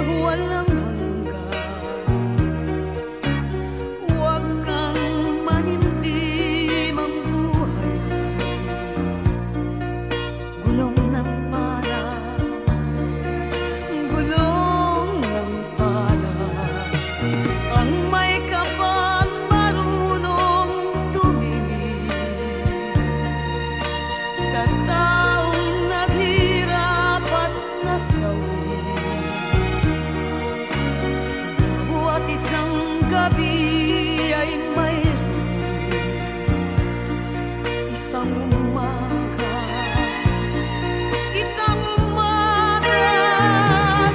walang hanggan. Huwag kang manimdim, ang buhay gulong ng pala, gulong ng pala. Ang may kapal marunong tumingin sa taong naghirap at nasawi. Bawat isang gabi ay mayroon isang umaga, isang umaga.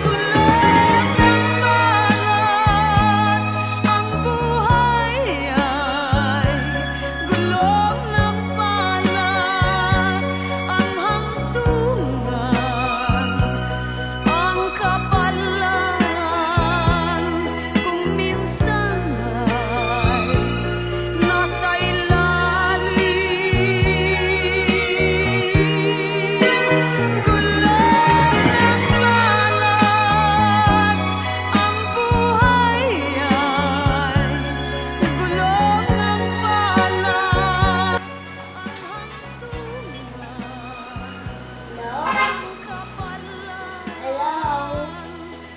Gulong ng palad, ang buhay ay gulong ng palad. Ang hantungan, ang kapalaran, kung minsan ay nasa ilalim. Gulong ng palad, ang buhay ay gulong ng palad. Ang hantungan, ang kapalaran,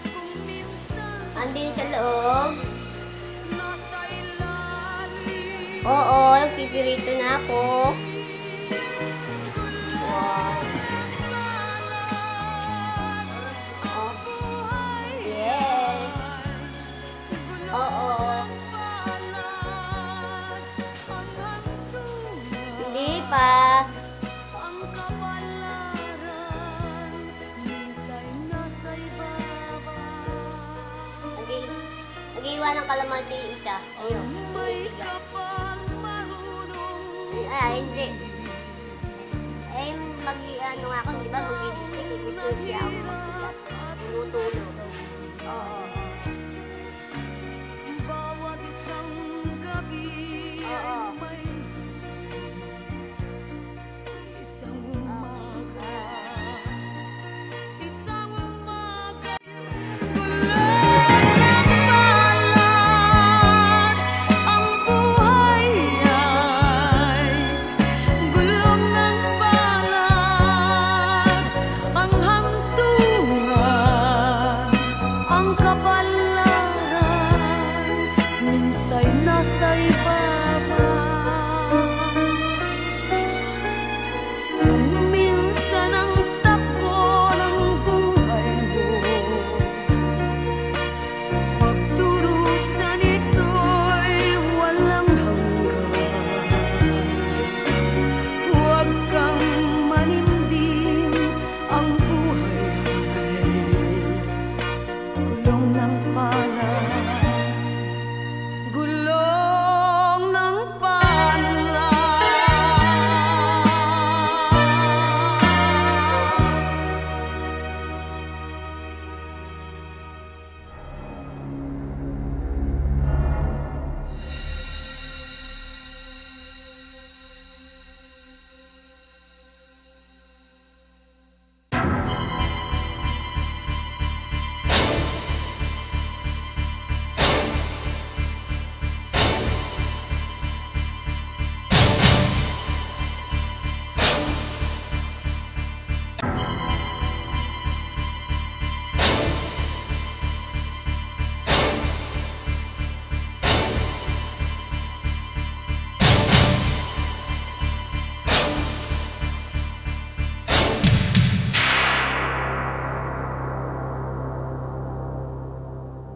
kung minsan Andin sa loob. nasa ilalim. Oo, nagpipirito na ako. Wow. Oh. Yes. Oo. Hindi pa. Ang kapalaran, minsan nasa ibaba. Nag-iwan ng kalamansi isa. Ayun. May kapal marunong Hindi. Eh, mag-ano nga ako, di ba? Mag-i-picture siya ako.